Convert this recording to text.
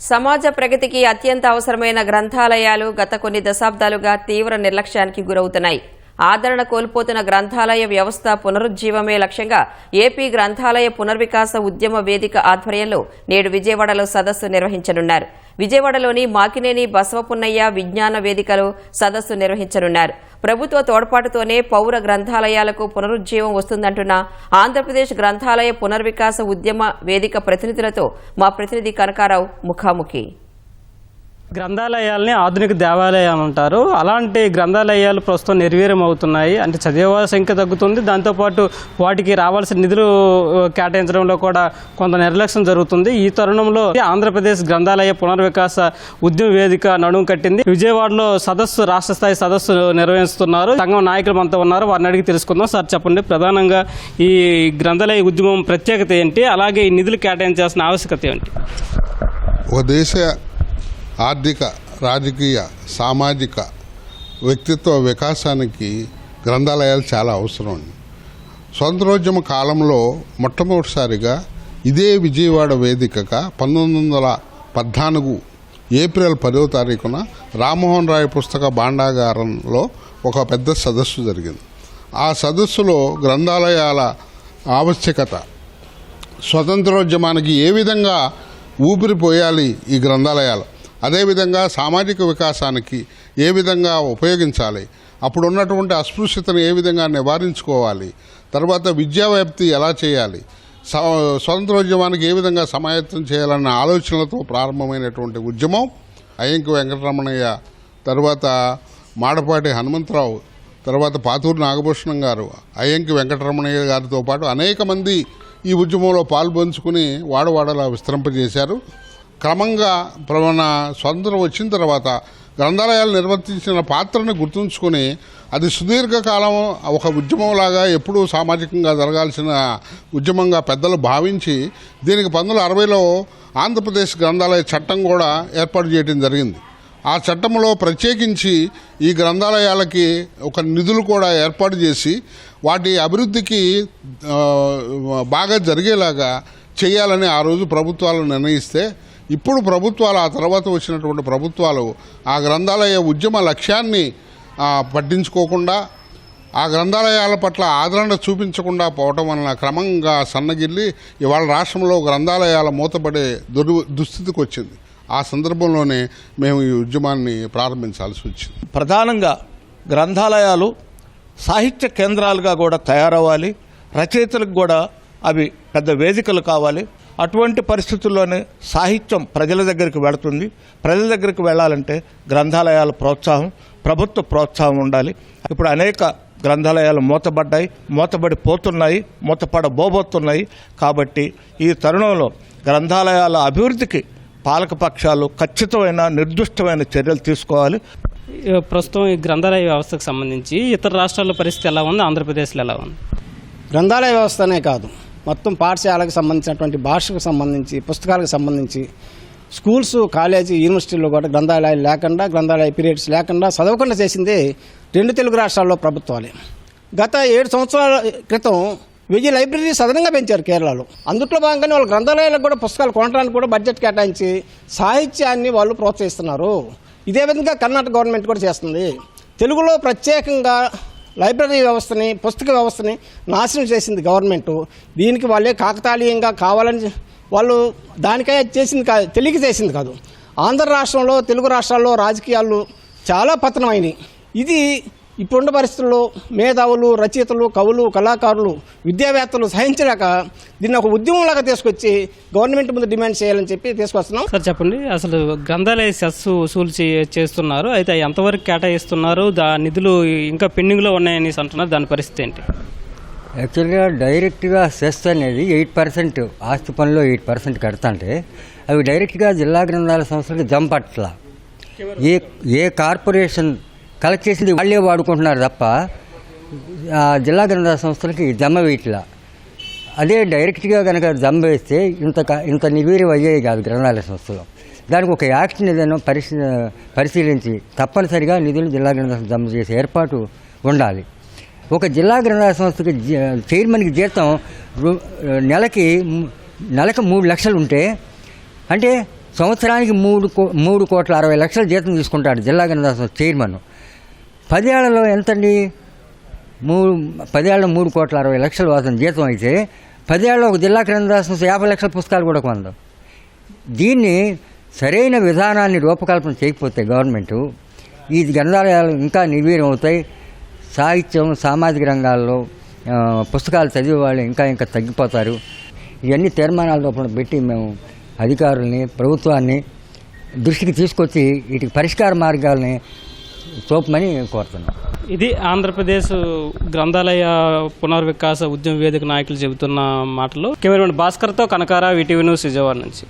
సమాజ ప్రగతికి అత్యంత అవసరమైన గ్రంథాలయాలు గత కొన్ని దశాబ్దాలుగా తీవ్ర నిర్లక్ష్యానికి గురవుతున్నాయి. ఆదరణ కోల్పోతున్న గ్రంథాలయ వ్యవస్థ పునరుజ్జీవమే లక్ష్యంగా ఏపీ గ్రంథాలయ పునర్వికాస ఉద్యమ వేదిక ఆధ్వర్యంలో నేడు విజయవాడలో సదస్సు నిర్వహించనున్నారు. విజయవాడలోని మాకినేని బసవపున్నయ్య విజ్ఞాన వేదికలో సదస్సు నిర్వహించనున్నారు. ప్రభుత్వ తోడ్పాటుతోనే పౌర గ్రంథాలయాలకు పునరుజ్జీవం వస్తుందంటున్న ఆంధ్రప్రదేశ్ గ్రంథాలయ పునర్వికాస ఉద్యమ వేదిక ప్రతినిధులతో మా ప్రతినిధి కనకారావు ముఖాముఖి. గ్రంథాలయాల్ని ఆధునిక దేవాలయాలు అంటారు. అలాంటి గ్రంథాలయాలు ప్రస్తుతం నిర్వీర్యం అవుతున్నాయి. అంటే చదివేవారి సంఖ్య తగ్గుతుంది. దాంతోపాటు వాటికి రావాల్సిన నిధులు కేటాయించడంలో కూడా కొంత నిర్లక్ష్యం జరుగుతుంది. ఈ తరుణంలో ఆంధ్రప్రదేశ్ గ్రంథాలయ పునర్వికాస ఉద్యమ వేదిక నడుం కట్టింది. విజయవాడలో సదస్సు, రాష్ట్ర స్థాయి సదస్సు నిర్వహిస్తున్నారు. సంఘం నాయకులు అంతా ఉన్నారు. వారిని అడిగి తెలుసుకుందాం. సార్ చెప్పండి, ప్రధానంగా ఈ గ్రంథాలయ ఉద్యమం ప్రత్యేకత ఏంటి, అలాగే ఈ నిధులు కేటాయించాల్సిన ఆవశ్యకత ఏంటి? ఒక దేశ ఆర్థిక, రాజకీయ, సామాజిక వ్యక్తిత్వ వికాసానికి గ్రంథాలయాలు చాలా అవసరం. స్వతంత్రోద్యమ కాలంలో మొట్టమొదటిసారిగా ఇదే విజయవాడ వేదికగా 1914 ఏప్రిల్ 10వ తారీఖున రామ్మోహన్ రాయ్ పుస్తక భాండాగారంలో ఒక పెద్ద సదస్సు జరిగింది. ఆ సదస్సులో గ్రంథాలయాల ఆవశ్యకత, స్వతంత్రోద్యమానికి ఏ విధంగా ఊపిరిపోయాలి ఈ గ్రంథాలయాలు, అదేవిధంగా సామాజిక వికాసానికి ఏ విధంగా ఉపయోగించాలి, అప్పుడు ఉన్నటువంటి అస్పృశ్యతను ఏ విధంగా నివారించుకోవాలి, తర్వాత విద్యా వ్యాప్తి ఎలా చేయాలి, స్వతంత్రోద్యమానికి ఏ విధంగా సమాయత్తం చేయాలన్న ఆలోచనలతో ప్రారంభమైనటువంటి ఉద్యమం అయ్యంకి వెంకటరమణయ్య, తర్వాత మాడపాటి హనుమంతరావు, తర్వాత పాతూరు నాగభూషణం గారు, అయ్యంకి వెంకటరమణయ్య గారితో పాటు అనేక మంది ఈ ఉద్యమంలో పాల్పంచుకుని వాడవాడలా విస్తరింపజేశారు. క్రమంగా మన స్వతంత్రం వచ్చిన తర్వాత గ్రంథాలయాలు నిర్వర్తించిన పాత్రను గుర్తుంచుకొని అది సుదీర్ఘకాలం ఒక ఉద్యమంలాగా ఎప్పుడూ సామాజికంగా జరగాల్సిన ఉద్యమంగా పెద్దలు భావించి దీనికి 1960లో ఆంధ్రప్రదేశ్ గ్రంథాలయ చట్టం కూడా ఏర్పాటు చేయడం జరిగింది. ఆ చట్టంలో ప్రత్యేకించి ఈ గ్రంథాలయాలకి ఒక నిధులు కూడా ఏర్పాటు చేసి వాటి అభివృద్ధికి బాగా జరిగేలాగా చేయాలని ఆ రోజు ప్రభుత్వాలు నిర్ణయిస్తే, ఇప్పుడు ప్రభుత్వాలు, ఆ తర్వాత వచ్చినటువంటి ప్రభుత్వాలు ఆ గ్రంథాలయ ఉద్యమ లక్ష్యాన్ని పట్టించుకోకుండా, ఆ గ్రంథాలయాల పట్ల ఆదరణ చూపించకుండా పోవటం వలన క్రమంగా సన్నగిల్లి ఇవాళ రాష్ట్రంలో గ్రంథాలయాల మూతపడే దుస్థితికి వచ్చింది. ఆ సందర్భంలోనే మేము ఈ ఉద్యమాన్ని ప్రారంభించాల్సి వచ్చింది. ప్రధానంగా గ్రంథాలయాలు సాహిత్య కేంద్రాలుగా కూడా తయారవ్వాలి. రచయితలకు కూడా అవి పెద్ద వేదికలు కావాలి. అటువంటి పరిస్థితుల్లోనే సాహిత్యం ప్రజల దగ్గరికి వెళుతుంది. ప్రజల దగ్గరికి వెళ్ళాలంటే గ్రంథాలయాల ప్రోత్సాహం, ప్రభుత్వ ప్రోత్సాహం ఉండాలి. ఇప్పుడు అనేక గ్రంథాలయాలు మూతపడిపోతున్నాయి, మూతపడబోతున్నాయి. కాబట్టి ఈ తరుణంలో గ్రంథాలయాల అభివృద్ధికి పాలకపక్షాలు ఖచ్చితమైన, నిర్దిష్టమైన చర్యలు తీసుకోవాలి. ప్రస్తుతం ఈ గ్రంథాలయ వ్యవస్థకు సంబంధించి ఇతర రాష్ట్రాల పరిస్థితి ఎలా ఉంది, ఆంధ్రప్రదేశ్లో ఎలా ఉంది? గ్రంథాలయ వ్యవస్థనే కాదు, మొత్తం పాఠశాలకు సంబంధించినటువంటి భాషకు సంబంధించి, పుస్తకాలకు సంబంధించి స్కూల్స్, కాలేజీ, యూనివర్సిటీల్లో కూడా గ్రంథాలయాలు లేకుండా, గ్రంథాలయ పీరియడ్స్ లేకుండా చదవకుండా చేసింది 2 తెలుగు రాష్ట్రాల్లో ప్రభుత్వాలే. గత 7 సంవత్సరాల క్రితం 1000 లైబ్రరీస్ అదనంగా పెంచారు కేరళలో. అందుట్లో భాగంగానే వాళ్ళ గ్రంథాలయాలకు కూడా పుస్తకాలు కొనడానికి కూడా బడ్జెట్ కేటాయించి సాహిత్యాన్ని వాళ్ళు ప్రోత్సహిస్తున్నారు. ఇదే విధంగా కర్ణాటక గవర్నమెంట్ కూడా చేస్తుంది. తెలుగులో ప్రత్యేకంగా లైబ్రరీ వ్యవస్థని, పుస్తక వ్యవస్థని నాశనం చేసింది గవర్నమెంటు. దీనికి వాళ్ళే కాకతాళీయంగా కావాలని వాళ్ళు దానికై చేసింది కాదు, తెలియక చేసింది కాదు. ఆంధ్ర రాష్ట్రంలో, తెలుగు రాష్ట్రాల్లో రాజకీయాలు చాలా పతనమైనవి. ఇది ఇప్పుడున్న పరిస్థితుల్లో మేధావులు, రచయితలు, కవులు, కళాకారులు, విద్యావేత్తలు సహించలేక దీన్ని ఒక ఉద్యమంలాగా తీసుకొచ్చి గవర్నమెంట్ ముందు డిమాండ్ చేయాలని చెప్పి తీసుకొస్తున్నాం. సార్ చెప్పండి, అసలు గ్రంథాలయ సెస్ వసూలు చేస్తున్నారు, అయితే ఎంతవరకు కేటాయిస్తున్నారు? నిధులు ఇంకా పెండింగ్లో ఉన్నాయని అంటున్నారు, దాని పరిస్థితి ఏంటి? యాక్చువల్గా డైరెక్ట్గా సెస్ అనేది 8%, ఆస్తి పనులు 8% కడతాంటే అవి డైరెక్ట్గా జిల్లా గ్రంథాలయ సంస్థలకు జంప్ అట్లా. ఏ కార్పొరేషన్ కలెక్ట్ చేసింది వాళ్ళే వాడుకుంటున్నారు తప్ప జిల్లా గ్రంథాలయ సంస్థలకి జమ వేయట్లా. అదే డైరెక్ట్గా కనుక జమ వేస్తే ఇంత నిర్వీర్యం అయ్యేవి కాదు గ్రంథాలయ సంస్థలో. దానికి ఒక యాక్షన్ ఏదైనా పరిశీలించి తప్పనిసరిగా నిధులు జిల్లా గ్రంథాలయ జమ చేసే ఏర్పాటు ఉండాలి. ఒక జిల్లా గ్రంథాలయ సంస్థకి చైర్మన్కి జీతం నెలకు 3 లక్షలు ఉంటే, అంటే సంవత్సరానికి 3,60,00,000 జీతం తీసుకుంటాడు జిల్లా గ్రంథాలయ సంస్థ చైర్మన్. 10 ఏళ్లలో ఎంతండి? 10 ఏళ్ళలో 3,60,00,000 అతని జీతం అయితే 10 ఏళ్ళలో ఒక జిల్లా గ్రంథాలయ సంస్థ 50 లక్షల పుస్తకాలు కూడా కొందాం. దీన్ని సరైన విధానాన్ని రూపకల్పన చేయకపోతే గవర్నమెంటు ఈ గ్రంథాలయాలు ఇంకా నిర్వీర్యం అవుతాయి. సాహిత్యం, సామాజిక రంగాల్లో పుస్తకాలు చదివే వాళ్ళు ఇంకా తగ్గిపోతారు. ఇవన్నీ తీర్మానాల రూపంలో పెట్టి మేము అధికారుల్ని, ప్రభుత్వాన్ని దృష్టికి తీసుకొచ్చి వీటికి పరిష్కార మార్గాలని చూపమని కోరుతున్నాం. ఇది ఆంధ్రప్రదేశ్ గ్రంథాలయ పునర్వికాస ఉద్యమ వేదిక నాయకులు చెబుతున్న మాటలు. కెమెరామెన్ భాస్కర్తో కనకారావు, ఈటీవీ న్యూస్, విజయవాడ నుంచి.